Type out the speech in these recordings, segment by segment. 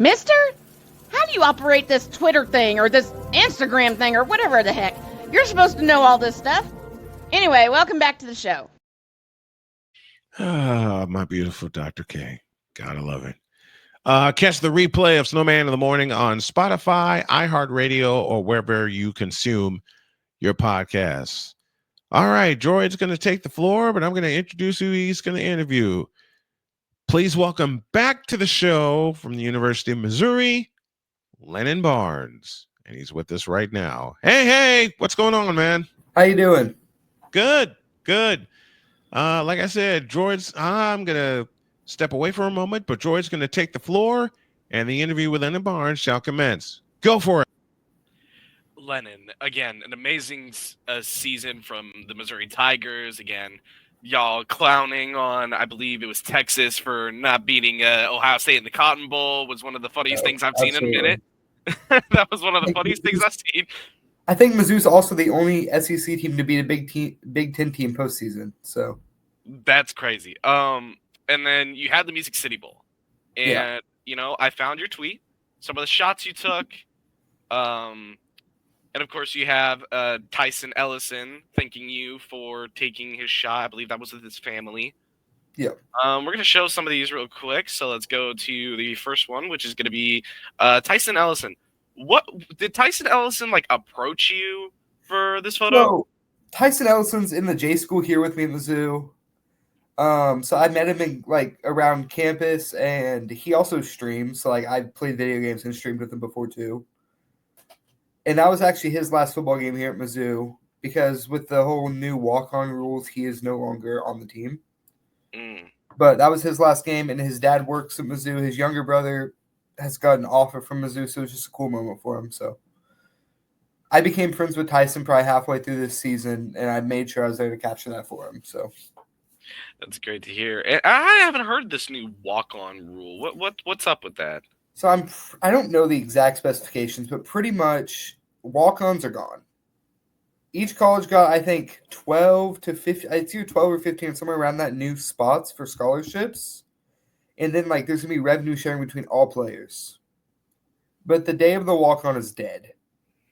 Mister? How do you operate this Twitter thing or this Instagram thing or whatever the heck? You're supposed to know all this stuff. Anyway, welcome back to the show. Ah, my beautiful Dr. K. Gotta love it. Catch the replay of Snowman in the Morning on Spotify, iHeartRadio, or wherever you consume your podcasts. All right, Droid's going to take the floor, but I'm going to introduce who he's going to interview. Please welcome back to the show from the University of Missouri, Lennon Barnes. And he's with us right now. Hey, what's going on, man? How you doing? Good. Like I said, I'm going to step away for a moment, but Droid's going to take the floor, and the interview with Lennon Barnes shall commence. Go for it. Lennon, again, an amazing season from the Missouri Tigers. Again, y'all clowning on, I believe it was Texas for not beating Ohio State in the Cotton Bowl was one of the funniest things I've seen in a minute. That was one of the funniest things I've seen. I think Mizzou's also the only SEC team to beat a Big Ten team postseason. So that's crazy. And then you had the Music City Bowl, and I found your tweet, some of the shots you took, and of course you have Tyson Ellison thanking you for taking his shot. I believe that was with his family. Yeah. We're going to show some of these real quick. So let's go to the first one, which is going to be Tyson Ellison. What did Tyson Ellison approach you for this photo? So, Tyson Ellison's in the J school here with me in the zoo. So I met him in around campus, and he also streams. So I played video games and streamed with him before too. And that was actually his last football game here at Mizzou, because with the whole new walk-on rules, he is no longer on the team. But that was his last game, and his dad works at Mizzou. His younger brother has got an offer from Mizzou, so it was just a cool moment for him. So I became friends with Tyson probably halfway through this season, and I made sure I was there to capture that for him. So that's great to hear. And I haven't heard this new walk-on rule. What's up with that? So I don't know the exact specifications, but pretty much walk-ons are gone. Each college got, I think, 12 to 15. It's either 12 or 15, somewhere around that, new spots for scholarships. And then, there's going to be revenue sharing between all players. But the day of the walk-on is dead,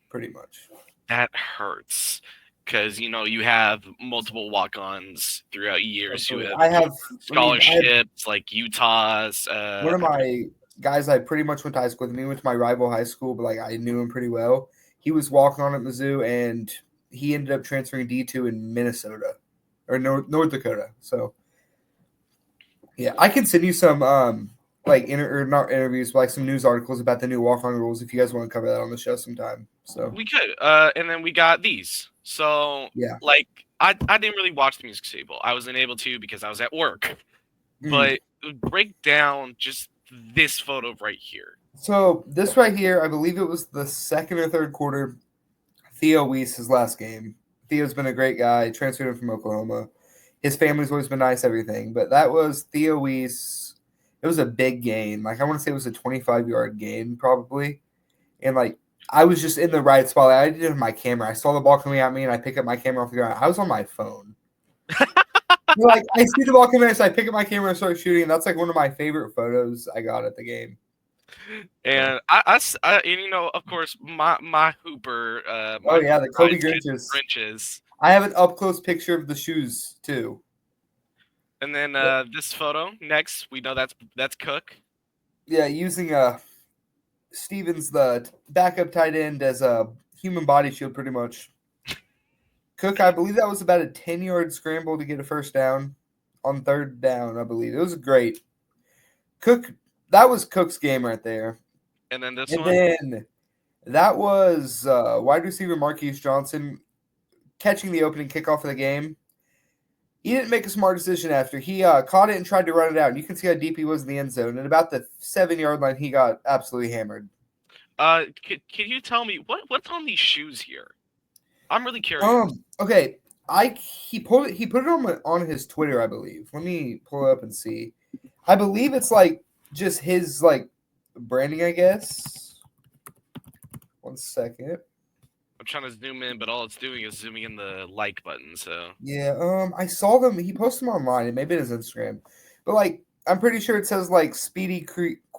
pretty much. That hurts. Because, you have multiple walk-ons throughout years. I have scholarships like Utah's. One of my guys I pretty much went to high school with me, went to my rival high school, but I knew him pretty well. He was walking on at Mizzou, and he ended up transferring D2 in Minnesota or North Dakota. So, yeah, I can send you some not interviews, but some news articles about the new walk-on rules if you guys want to cover that on the show sometime. So we could. And then we got these. So yeah, I didn't really watch the Music City Bowl. I wasn't able to because I was at work. But break down just this photo right here. So this right here, I believe it was the second or third quarter. Theo Weiss, his last game. Theo's been a great guy. Transferred him from Oklahoma. His family's always been nice, everything. But that was Theo Weiss. It was a big game. I want to say it was a 25-yard game probably. And, I was just in the right spot. I didn't have my camera. I saw the ball coming at me, and I picked up my camera off the ground. I was on my phone. I see the ball coming at me, so I pick up my camera and start shooting. And that's, one of my favorite photos I got at the game. And I of course, my Hooper. The Kobe Grinches. I have an up-close picture of the shoes, too. And then this photo next, we know that's Cook. Yeah, using Stevens, the backup tight end, as a human body shield, pretty much. Cook, I believe that was about a 10-yard scramble to get a first down on third down, I believe. It was great. That was Cook's game right there. And then this one? And then that was wide receiver Marquise Johnson catching the opening kickoff of the game. He didn't make a smart decision after. He caught it and tried to run it out. And you can see how deep he was in the end zone. And about the 7-yard line, he got absolutely hammered. Can you tell me what's on these shoes here? I'm really curious. Okay. He put it on his Twitter, I believe. Let me pull it up and see. I believe it's just his branding, I guess. 1 second. I'm trying to zoom in, but all it's doing is zooming in the like button. So yeah, I saw them. He posted them online, and maybe it is Instagram. But I'm pretty sure it says Speedy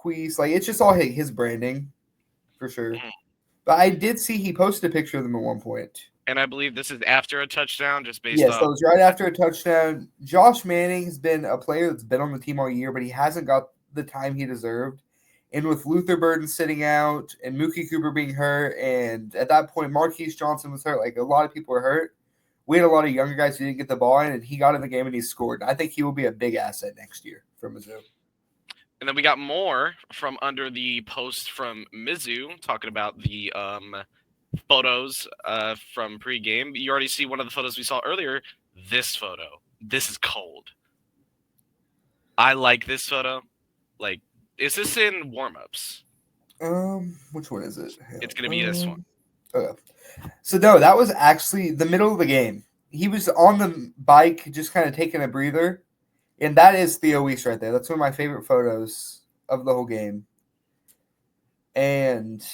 Queese. Like, it's just all his branding, for sure. Mhm. But I did see he posted a picture of them at one point. And I believe this is after a touchdown, just based Yes, off. that was right after a touchdown. Josh Manning has been a player that's been on the team all year, but he hasn't got the time he deserved. And with Luther Burden sitting out and Mookie Cooper being hurt, and at that point Marquise Johnson was hurt, like a lot of people were hurt. We had a lot of younger guys who didn't get the ball in, and he got in the game and he scored. I think he will be a big asset next year for Mizzou. And then we got more from under the post from Mizzou talking about the photos from pregame. You already see one of the photos we saw earlier. This photo. This is cold. I like this photo. Like, is this in warm-ups? Which one is it? It's gonna be this one. Okay. So no, that was actually the middle of the game. He was on the bike, just kind of taking a breather, and that is Theo Weiss right there. That's one of my favorite photos of the whole game. And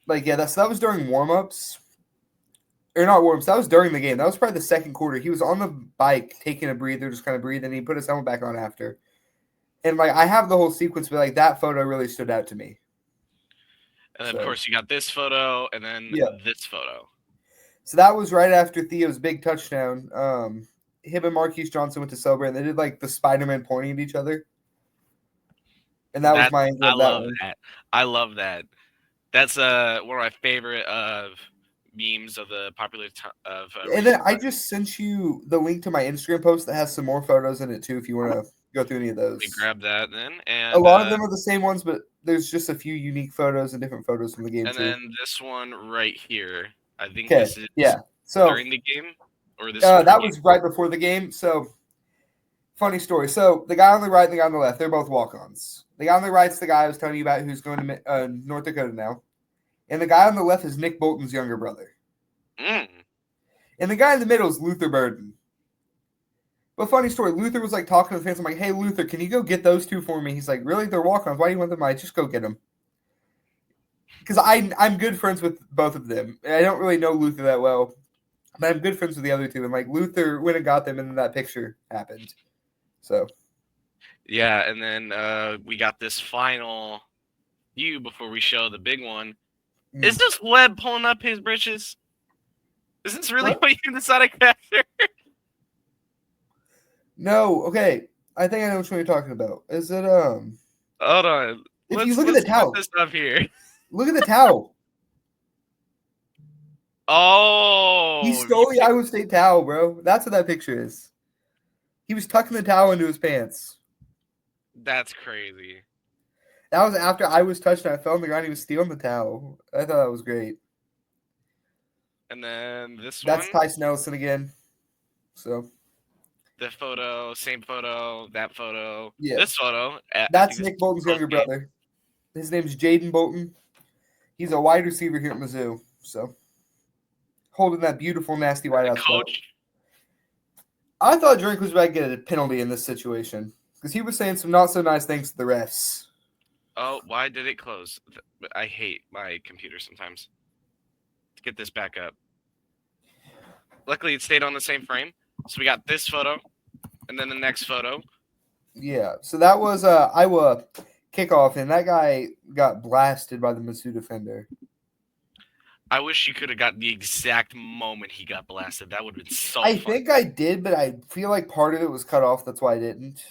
like, yeah, that was during warm-ups. Or not warm-ups, that was during the game. That was probably the second quarter. He was on the bike taking a breather, just kind of breathing, and he put his helmet back on after. And like, I have the whole sequence, but like that photo really stood out to me. And then, of course, you got this photo, and then this photo. So that was right after Theo's big touchdown. Him and Marquise Johnson went to celebrate, and they did like the Spider-Man pointing at each other. And that was my angle of that one. I love that. That's one of my favorite memes of the popular of. And then I just sent you the link to my Instagram post that has some more photos in it too, if you want to go through any of those. Let me grab that then. And a lot of them are the same ones, but there's just a few unique photos and different photos from the game and too. And then this one right here. I think this is so during the game, or this. That was right before the game. So funny story. So the guy on the right and the guy on the left, they're both walk-ons. The guy on the right's the guy I was telling you about who's going to North Dakota now, and the guy on the left is Nick Bolton's younger brother. And the guy in the middle is Luther Burden. But funny story, Luther was like talking to the fans. I'm like, hey, Luther, can you go get those two for me? He's like, really? They're walk-ons. Why do you want them? I just go get them. Because I'm good friends with both of them. I don't really know Luther that well, but I'm good friends with the other two. And like Luther went and got them, and then that picture happened. So. Yeah, and then we got this final view before we show the big one. Is this Webb pulling up his britches? Is this really what you decided to capture? No, okay. I think I know which one you're talking about. Is it Hold on. If you look at the towel. This up here. Look at the towel. Oh. He stole the Iowa State towel, bro. That's what that picture is. He was tucking the towel into his pants. That's crazy. That was after I was touched and I fell on the ground. He was stealing the towel. I thought that was great. And then this That's one. Tyson Ellison again. So. The photo, same photo, that photo, yeah. This photo. That's Nick Bolton's younger brother. His name's Jaden Bolton. He's a wide receiver here at Mizzou. So, holding that beautiful, nasty white out. Coach. I thought Drake was about to get a penalty in this situation because he was saying some not so nice things to the refs. Oh, why did it close? I hate my computer sometimes. Let's get this back up. Luckily, it stayed on the same frame. So we got this photo, and then the next photo. Yeah, so that was Iowa kickoff, and that guy got blasted by the Mizzou defender. I wish you could have got the exact moment he got blasted. That would have been so I fun. think I did, but I feel like part of it was cut off. That's why I didn't.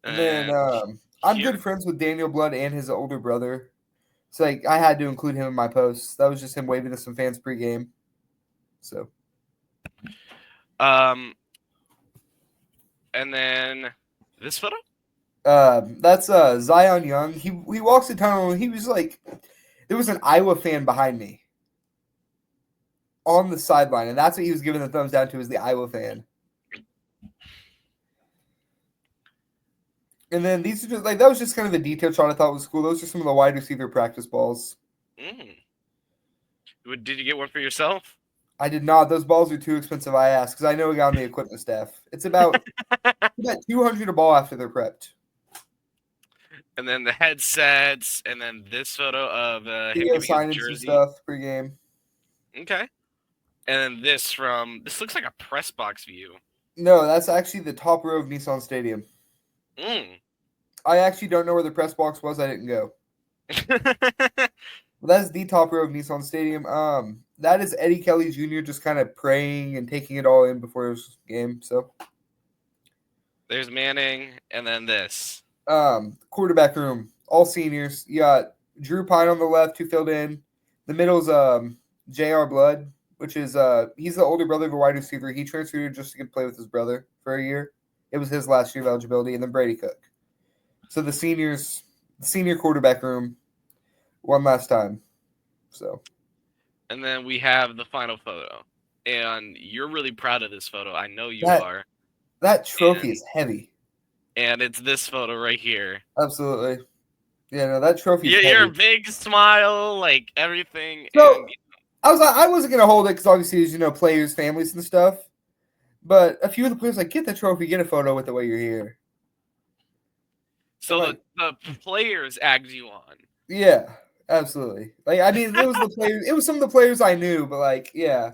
And then I'm good friends with Daniel Blood and his older brother. So like, I had to include him in my posts. That was just him waving to some fans pregame. So. And then this photo? That's Zion Young. He walks the tunnel and he was like, there was an Iowa fan behind me on the sideline, and that's what he was giving the thumbs down to, is the Iowa fan. And then these are just like, that was just kind of a detailed shot I thought was cool. Those are some of the wide receiver practice balls. Did you get one for yourself? I did not. Those balls are too expensive, I asked, because I know a guy on the equipment staff. It's about $200 a ball after they're prepped. And then the headsets, and then this photo of him giving his jersey. Stuff pregame. Okay. And then this looks like a press box view. No, that's actually the top row of Nissan Stadium. I actually don't know where the press box was. I didn't go. Well, that's the top row of Nissan Stadium. That is Eddie Kelly Jr. just kind of praying and taking it all in before his game. So, There's Manning, and then this. quarterback room, all seniors. You got Drew Pine on the left who filled in. The middle's J.R. Blood, which is he's the older brother of a wide receiver. He transferred just to get play with his brother for a year. It was his last year of eligibility, and then Brady Cook. So the senior quarterback room, one last time. So. And then we have the final photo. And you're really proud of this photo. I know you are. That trophy is heavy. And it's this photo right here. Absolutely. Yeah, no, that trophy is heavy. Your big smile, like everything. So, and, I wasn't going to hold it because obviously, as players, families, and stuff. But a few of the players like, get the trophy, get a photo with the way you're here. So the players egged you on. Yeah, absolutely. It was the players. It was some of the players I knew, but yeah,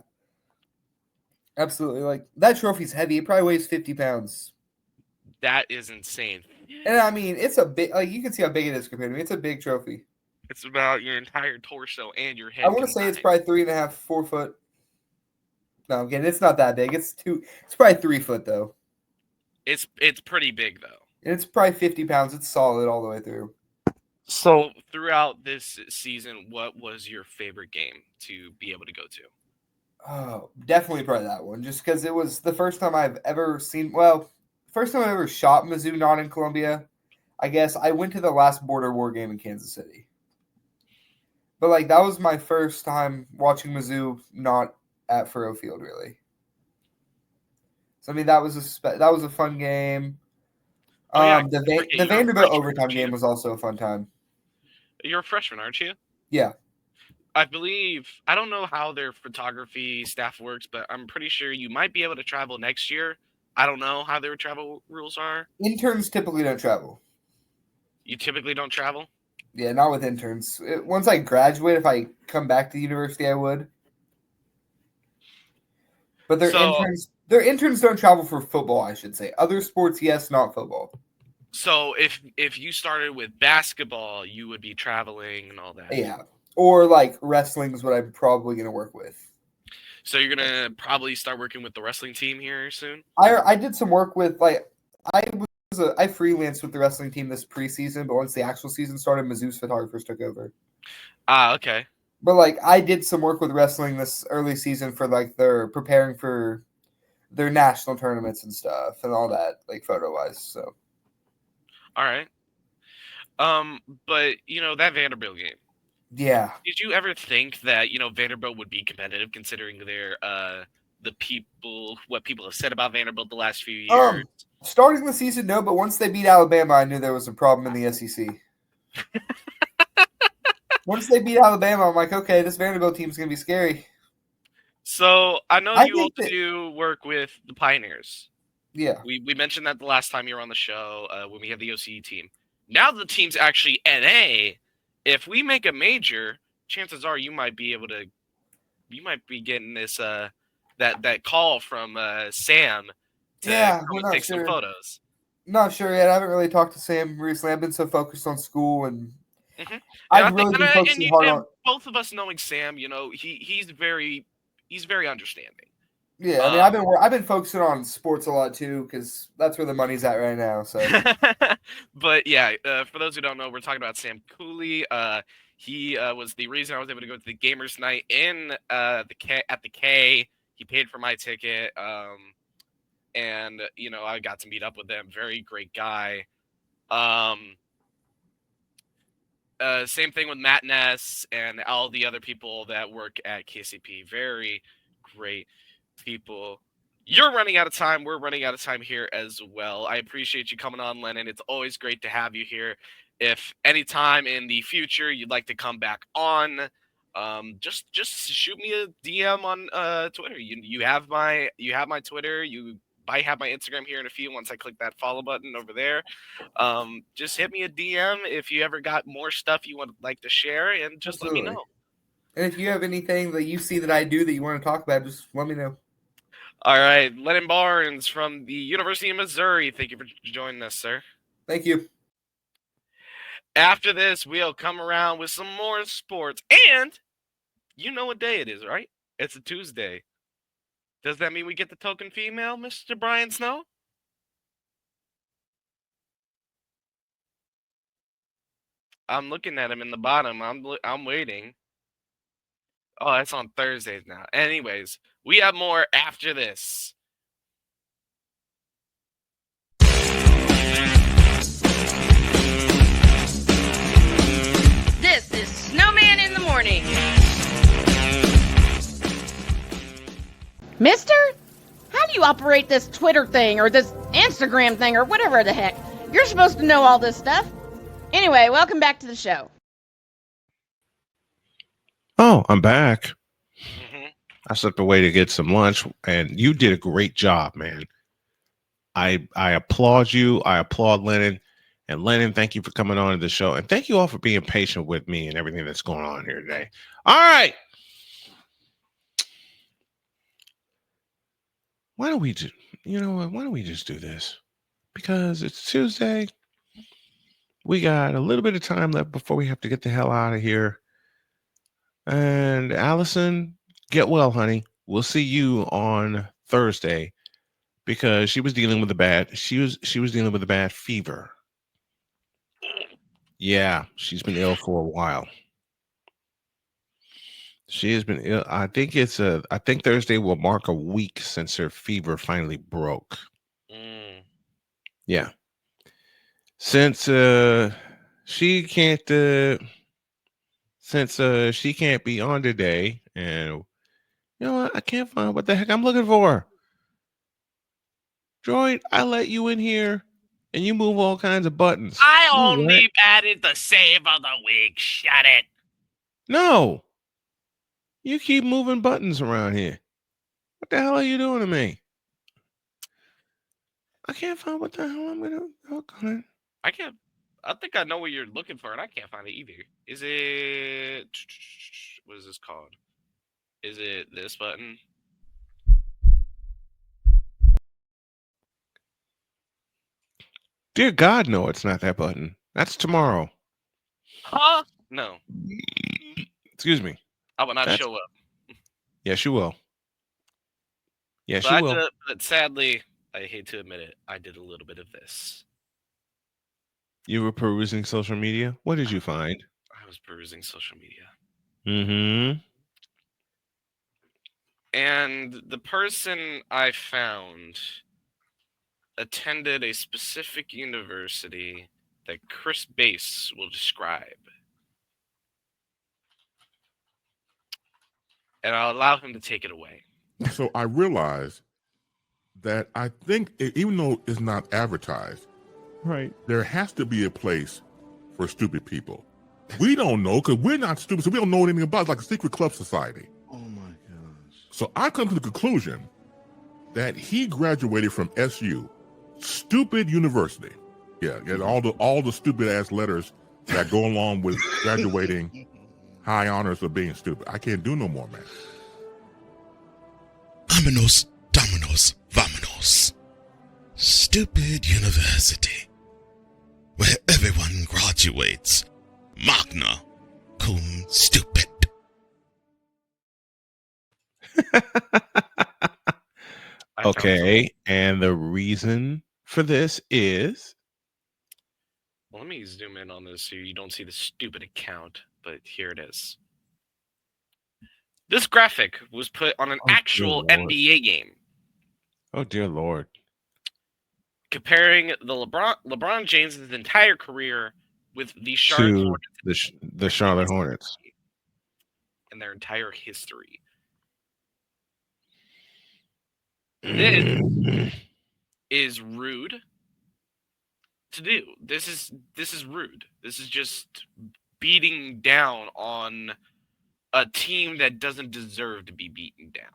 absolutely. That trophy's heavy. It probably weighs 50 pounds. That is insane. And it's a big. You can see how big it is compared to me. It's a big trophy. It's about your entire torso and your head. I want to say it's probably 3.5, 4 foot. No, again, it's not that big. It's probably 3 foot though. It's pretty big though. And it's probably 50 pounds. It's solid all the way through. So throughout this season, what was your favorite game to be able to go to? Oh, definitely probably that one. Just because it was the first time I've ever seen. Well, first time I ever shot Mizzou not in Columbia. I guess I went to the last Border War game in Kansas City. But that was my first time watching Mizzou not at Furrow Field, really. So that was a fun game. The Vanderbilt overtime game was also a fun time. You're a freshman, aren't you? Yeah. I believe, I don't know how their photography staff works, but I'm pretty sure you might be able to travel next year. I don't know how their travel rules are. Interns typically don't travel. You typically don't travel? Yeah, not with interns. Once I graduate, if I come back to the university, I would. But their interns don't travel for football, I should say. Other sports, yes, not football. So if you started with basketball, you would be traveling and all that. Yeah. Or wrestling is what I'm probably going to work with. So you're going to probably start working with the wrestling team here soon? I did some work with I freelanced with the wrestling team this preseason, but once the actual season started, Mizzou's photographers took over. Ah, okay. But I did some work with wrestling this early season for they're preparing for their national tournaments and stuff and all that, photo wise. So. All right. But that Vanderbilt game. Yeah. Did you ever think that Vanderbilt would be competitive considering their what people have said about Vanderbilt the last few years? Starting the season, no, but once they beat Alabama, I knew there was a problem in the SEC. Once they beat Alabama, I'm like, okay, this Vanderbilt team's gonna be scary. So I know you also do work with the Pioneers. Yeah. We mentioned that the last time you were on the show when we had the OCE team. Now the team's actually NA. If we make a major, chances are you might be getting this that call from Sam to take some photos. Not sure yet. I haven't really talked to Sam recently. I've been so focused on school and I've really been focusing hard on both of us knowing Sam. He's very understanding. Yeah, I mean, I've been focusing on sports a lot too because that's where the money's at right now. So, but yeah, for those who don't know, we're talking about Sam Cooley. He was the reason I was able to go to the Gamers Night in at the K. He paid for my ticket, and I got to meet up with him. Very great guy. Same thing with Matt Ness and all the other people that work at KCP. Very great people. You're running out of time. We're running out of time here as well. I appreciate you coming on, Lennon. It's always great to have you here. If any time in the future you'd like to come back on, just shoot me a DM on Twitter. You have my Twitter. You might have my Instagram here in a few once I click that follow button over there. Just hit me a DM if you ever got more stuff you would like to share, and just Let me know. And if you have anything that you see that I do that you want to talk about, just let me know. All right. Lennon Barnes from the University of Missouri. Thank you for joining us, sir. Thank you. After this, we'll come around with some more sports. And you know what day it is, right? It's a Tuesday. Does that mean we get the token female, Mr. Brian Snow? I'm looking at him in the bottom. I'm waiting. Oh, that's on Thursdays now. Anyways, we have more after this. This is Snowman in the Morning. Mister, how do you operate this Twitter thing or this Instagram thing or whatever the heck? You're supposed to know all this stuff. Anyway, welcome back to the show. Oh, I'm back. Mm-hmm. I stepped away to get some lunch, and you did a great job, man. I applaud you. I applaud Lennon. And Lennon, thank you for coming on to the show. And thank you all for being patient with me and everything that's going on here today. All right. Why don't we do, you know what? Why don't we just do this? Because it's Tuesday. We got a little bit of time left before we have to get the hell out of here. And Allison, get well, honey. We'll see you on Thursday because she was dealing with she was dealing with a bad fever. Yeah, she's been ill for a while. She has been ill. I think Thursday will mark a week since her fever finally broke. Yeah. Since she can't be on today, and you know what? I can't find what the heck I'm looking for. Droid, I let you in here and you move all kinds of buttons. I only added the save of the week. Shut it. No. You keep moving buttons around here. What the hell are you doing to me? I can't find what the hell I'm gonna. Okay. I think I know what you're looking for, and I can't find it either. Is it? What is this called? Is it this button? Dear God, no, it's not that button. That's tomorrow. Huh? No. Excuse me. I will not show up. Yes, you will. Yes, you will. But sadly, I hate to admit it, I did a little bit of this. You were perusing social media? What did you find? I was perusing social media. Mm-hmm. And the person I found attended a specific university that Chris Bass will describe. And I'll allow him to take it away. So I realized that I think, even though it's not advertised, right, there has to be a place for stupid people. We don't know because we're not stupid, so we don't know anything about it. It's like a secret club society. Oh my gosh. So I come to the conclusion that he graduated from SU, stupid university. Yeah, and all the stupid ass letters that go along with graduating, high honors of being stupid. I can't do no more, man. Vámonos, dominos, vámonos. Stupid university, where everyone graduates. Magna cum stupid. Okay, and the reason for this is? Well, let me zoom in on this so you don't see the stupid account, but here it is. This graphic was put on an actual NBA game. Oh, dear Lord. Comparing the LeBron James' entire career with the Charlotte Hornets. The Charlotte Hornets. And their entire history. This is rude to do. This is rude. This is just beating down on a team that doesn't deserve to be beaten down.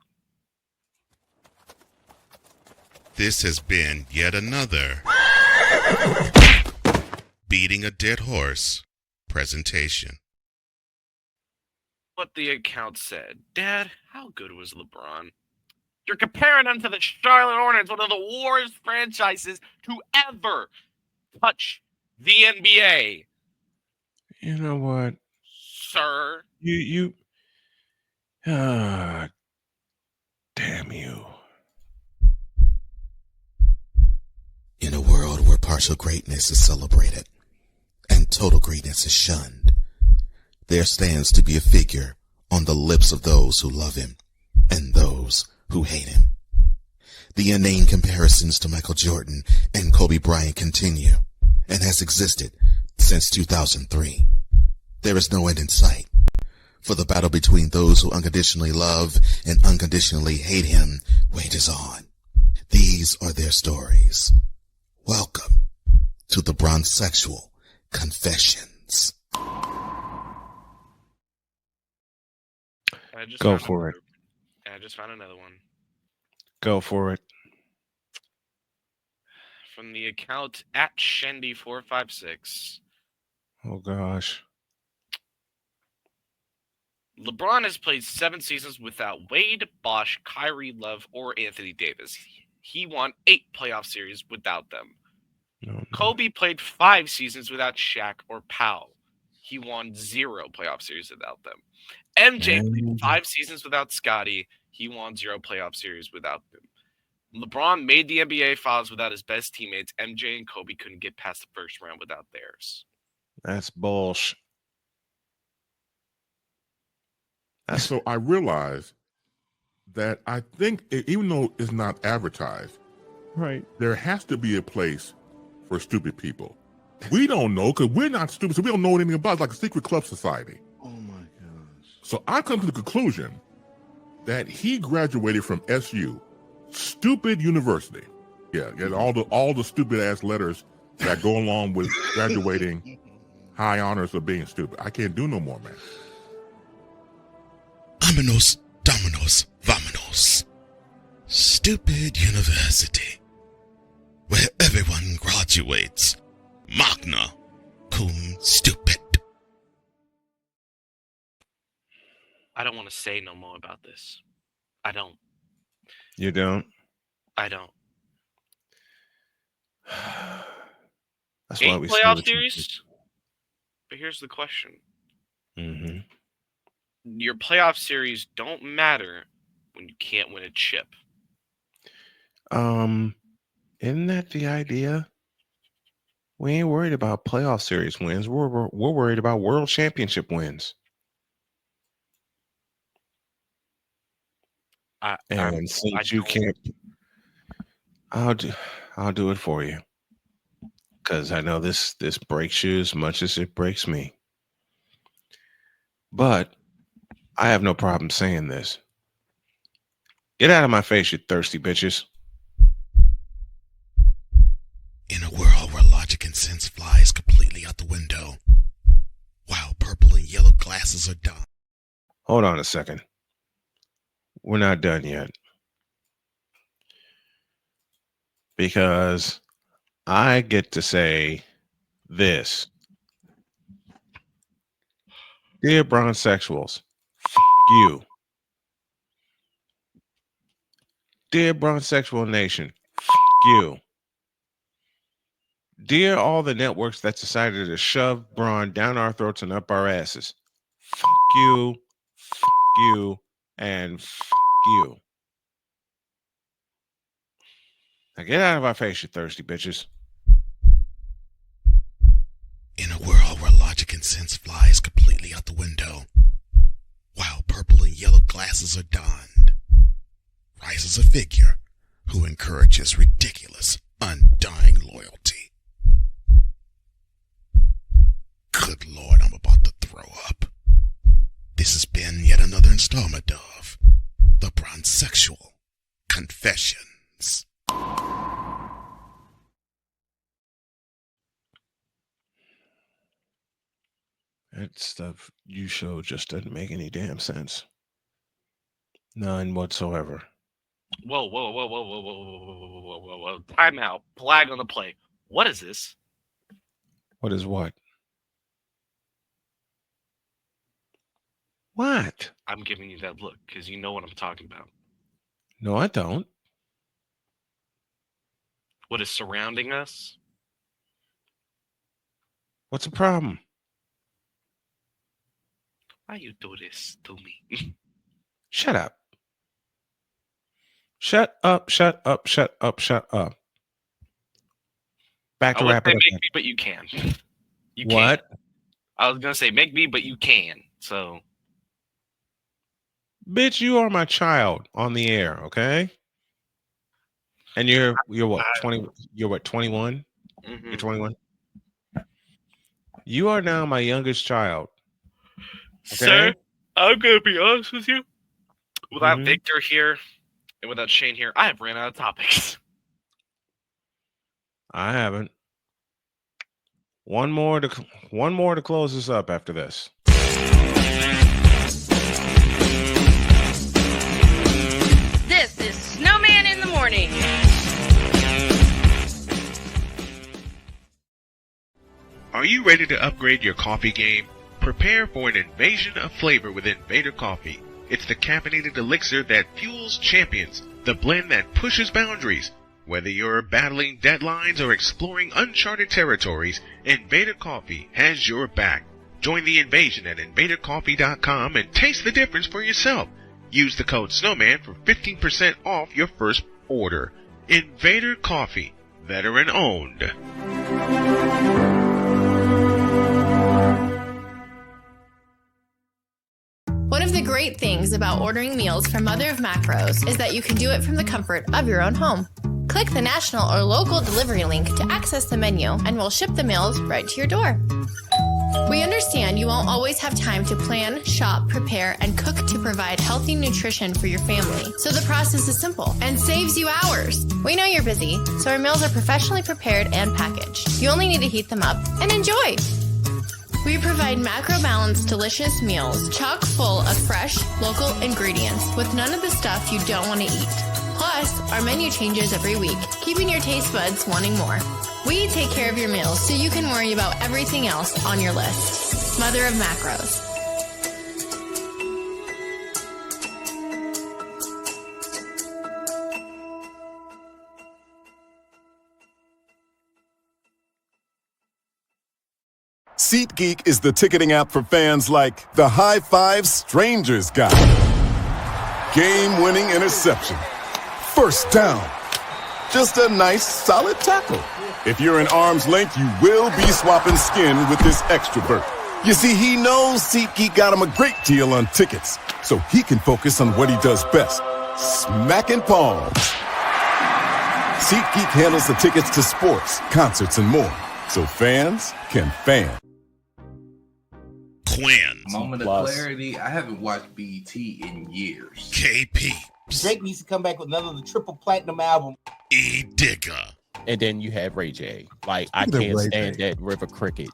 This has been yet another beating a dead horse presentation. What the account said. Dad, how good was LeBron? You're comparing him to the Charlotte Hornets, one of the worst franchises to ever touch the NBA. You know what? Sir. You damn you. In a world where partial greatness is celebrated and total greatness is shunned, there stands to be a figure on the lips of those who love him and those who hate him. The inane comparisons to Michael Jordan and Kobe Bryant continue and has existed since 2003. There is no end in sight, for the battle between those who unconditionally love and unconditionally hate him wages on. These are their stories. Welcome to the Bronzexual Confessions. Go for it. I just found another one. Go for it. From the account at Shendy456. Oh gosh. LeBron has played 7 seasons without Wade, Bosh, Kyrie, Love, or Anthony Davis. He won 8 playoff series without them. No. Kobe played 5 seasons without Shaq or Powell. He won 0 playoff series without them. MJ played 5 seasons without Scottie. He won 0 playoff series without them. LeBron made the NBA Finals without his best teammates. MJ and Kobe couldn't get past the first round without theirs. That's bullshit. So I realized that I think, even though it's not advertised, Right. there has to be a place for stupid people. We don't know because we're not stupid, so we don't know anything about it. It's like a secret club society. Oh my gosh. So I come to the conclusion that he graduated from SU, stupid university. Yeah, all the stupid ass letters that go along with graduating high honors of being stupid. I can't do no more, man. Vámonos, dominos, vámonos. Stupid university, where everyone graduates magna cum stupid. I don't want to say no more about this. I don't. You don't? I don't. That's 8 why we playoff series? But here's the question. Mm-hmm. Your playoff series don't matter when you can't win a chip. Isn't that the idea? We ain't worried about playoff series wins. We're worried about world championship wins. Since you can't, I'll do it for you. Because I know this breaks you as much as it breaks me. But I have no problem saying this. Get out of my face, you thirsty bitches. In a world where logic and sense flies completely out the window, while purple and yellow glasses are done. Hold on a second. We're not done yet. Because I get to say this. Dear Bronzexuals, you. Dear Bronzexual Nation, you. Dear all the networks that decided to shove Braun down our throats and up our asses, you, and you. Now get out of our face, you thirsty bitches. In a world where logic and sense flies completely out the window, while purple and yellow glasses are donned, rises a figure who encourages ridiculous, undying loyalty. Good Lord, I'm about to throw up. This has been yet another installment of the Bronzexual Confessions. That stuff you show just doesn't make any damn sense. None whatsoever. Whoa. Time out. Flag on the play. What is this? What is what? What? I'm giving you that look because you know what I'm talking about. No, I don't. What is surrounding us? What's the problem? Why you do this to me? Shut up. Shut up, shut up, shut up, shut up. Back to I would wrap say it up. make me, but you can. You What? Can. I was gonna say make me, but you can. So, Bitch, you are my child on the air, okay? And you're what, 20? You're what, 21? mm-hmm. You're 21? You are now my youngest child. Okay? Sir, I'm gonna be honest with you. Without Mhm. Victor here and without Shane here, I have ran out of topics. I haven't. One more to close this up after this. This is Snowman in the Morning. Are you ready to upgrade your coffee game? Prepare for an invasion of flavor with Invader Coffee. It's the caffeinated elixir that fuels champions, the blend that pushes boundaries. Whether you're battling deadlines or exploring uncharted territories, Invader Coffee has your back. Join the invasion at invadercoffee.com and taste the difference for yourself. Use the code SNOWMAN for 15% off your first order. Invader Coffee, veteran owned. One of the great things about ordering meals from Mother of Macros is that you can do it from the comfort of your own home. Click the national or local delivery link to access the menu, and we'll ship the meals right to your door. We understand you won't always have time to plan, shop, prepare, and cook to provide healthy nutrition for your family, so the process is simple and saves you hours. We know you're busy, so our meals are professionally prepared and packaged. You only need to heat them up and enjoy. We provide macro-balanced, delicious meals chock full of fresh, local ingredients with none of the stuff you don't want to eat. Plus, our menu changes every week, keeping your taste buds wanting more. We take care of your meals so you can worry about everything else on your list. Mother of Macros. SeatGeek is the ticketing app for fans like the High Five Strangers guy. Game-winning interception. First down. Just a nice, solid tackle. If you're in arm's length, you will be swapping skin with this extrovert. You see, he knows SeatGeek got him a great deal on tickets, so he can focus on what he does best, smacking palms. SeatGeek handles the tickets to sports, concerts, and more, so fans can fan. Quinn. Moment of clarity. I haven't watched BET in years. KP. Drake needs to come back with another triple platinum album. E Digger. And then you have Ray J. Like, I can't stand that River Cricket.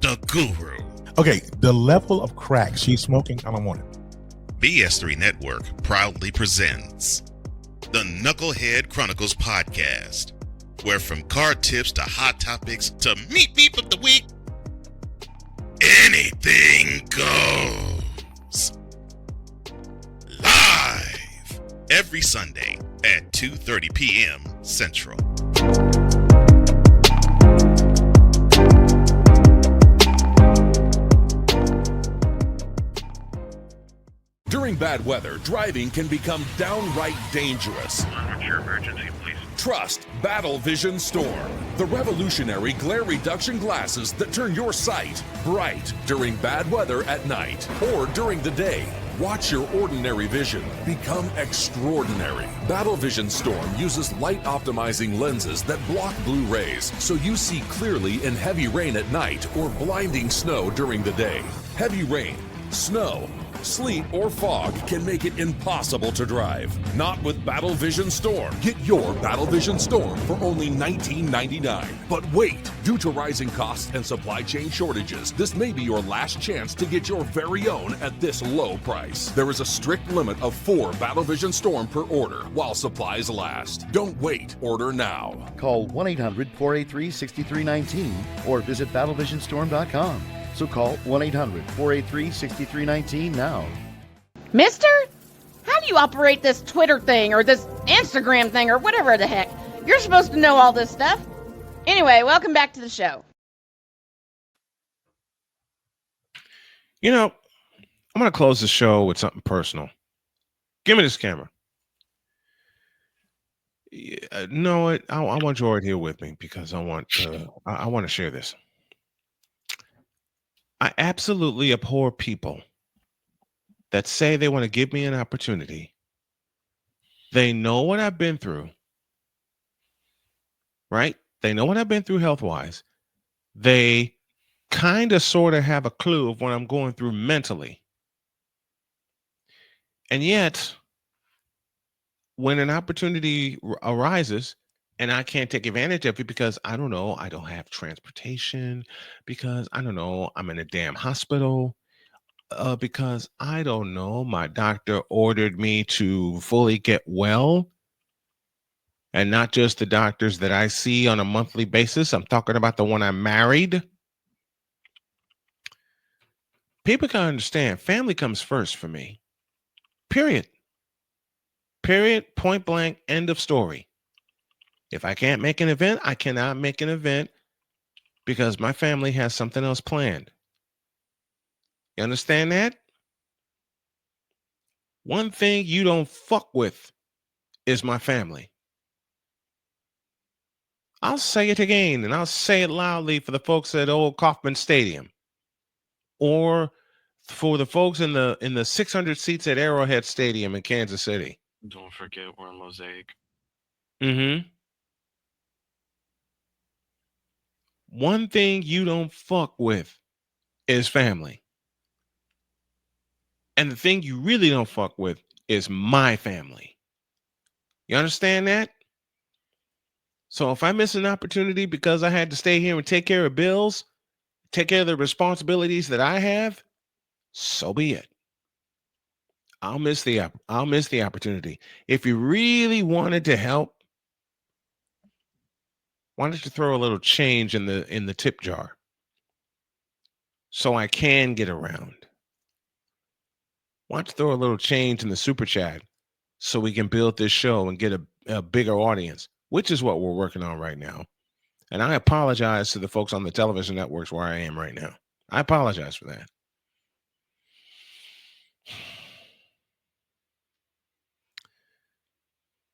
The Guru. Okay, the level of crack she's smoking, I don't want it. BS3 Network proudly presents the Knucklehead Chronicles podcast, where from card tips to hot topics to meat beef of the week, anything goes. Live every Sunday at 2:30 p.m. Central. During bad weather, driving can become downright dangerous. What's your emergency, please? Trust Battle Vision Storm, the revolutionary glare reduction glasses that turn your sight bright during bad weather at night or during the day. Watch your ordinary vision become extraordinary. Battle Vision Storm uses light optimizing lenses that block blue rays, so you see clearly in heavy rain at night or blinding snow during the day. Heavy rain, snow, sleet, or fog can make it impossible to drive. Not with Battle Vision Storm. Get your Battle Vision Storm for only $19.99. But wait, due to rising costs and supply chain shortages, this may be your last chance to get your very own at this low price. There is a strict limit of 4 Battle Vision Storm per order while supplies last. Don't wait, order now. Call 1-800-483-6319 or visit battlevisionstorm.com. So call 1-800-483-6319 now. Mister? How do you operate this Twitter thing or this Instagram thing or whatever the heck? You're supposed to know all this stuff. Anyway, welcome back to the show. You know, I'm going to close the show with something personal. Give me this camera. No, I want Jordan here with me because I want to share this. I absolutely abhor people that say they want to give me an opportunity. They know what I've been through, right? They know what I've been through health-wise. They kind of sort of have a clue of what I'm going through mentally. And yet, when an opportunity arises and I can't take advantage of it because I don't know, I don't have transportation, because I don't know, I'm in a damn hospital, because I don't know, my doctor ordered me to fully get well, and not just the doctors that I see on a monthly basis. I'm talking about the one I married. People can understand family comes first for me. Period. Period. Point blank. End of story. If I can't make an event, I cannot make an event because my family has something else planned. You understand that? One thing you don't fuck with is my family. I'll say it again, and I'll say it loudly for the folks at Old Kauffman Stadium, or for the folks in the 600 seats at Arrowhead Stadium in Kansas City. Don't forget we're in Mosaic. Mm-hmm. One thing you don't fuck with is family. And the thing you really don't fuck with is my family. You understand that? So if I miss an opportunity because I had to stay here and take care of bills, take care of the responsibilities that I have, so be it. I'll miss the opportunity. If you really wanted to help, why don't you throw a little change in the tip jar so I can get around? Why don't you throw a little change in the super chat so we can build this show and get a bigger audience, which is what we're working on right now. And I apologize to the folks on the television networks where I am right now. I apologize for that.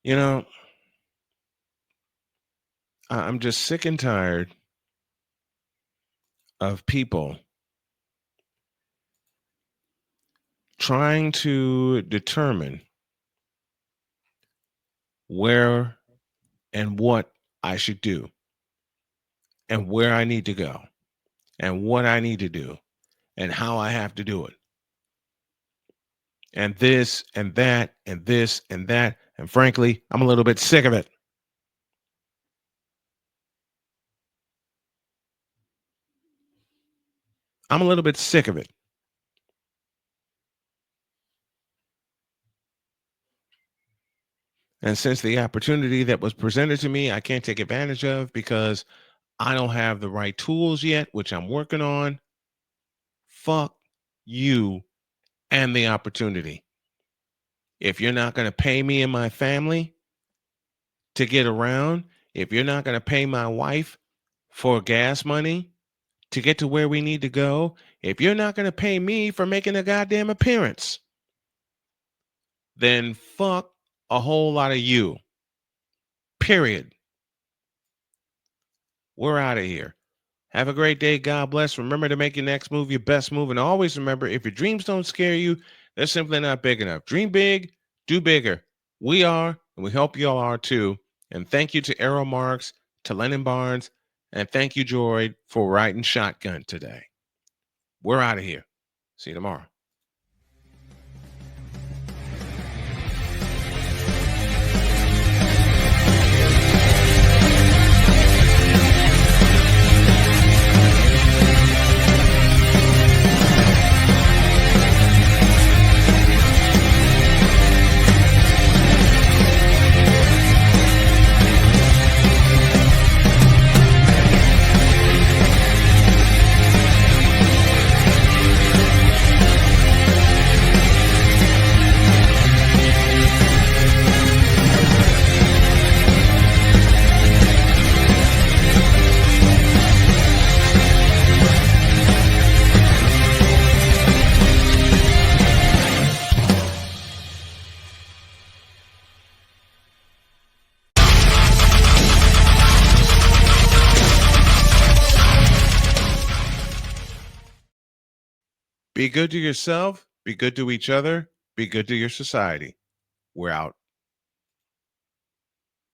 You know, I'm just sick and tired of people trying to determine where and what I should do and where I need to go and what I need to do and how I have to do it. And this and that and this and that. And frankly, I'm a little bit sick of it. I'm a little bit sick of it. And since the opportunity that was presented to me, I can't take advantage of because I don't have the right tools yet, which I'm working on. Fuck you and the opportunity. If you're not going to pay me and my family to get around, if you're not going to pay my wife for gas money to get to where we need to go, if you're not going to pay me for making a goddamn appearance, then fuck a whole lot of you. Period. We're out of here. Have a great day. God bless. Remember to make your next move your best move. And always remember, if your dreams don't scare you, they're simply not big enough. Dream big, do bigger. We are, and we hope you all are too. And thank you to Arrow Marks, to Lennon Barnes, and thank you, Droid, for riding shotgun today. We're out of here. See you tomorrow. Be good to yourself. Be good to each other. Be good to your society. We're out.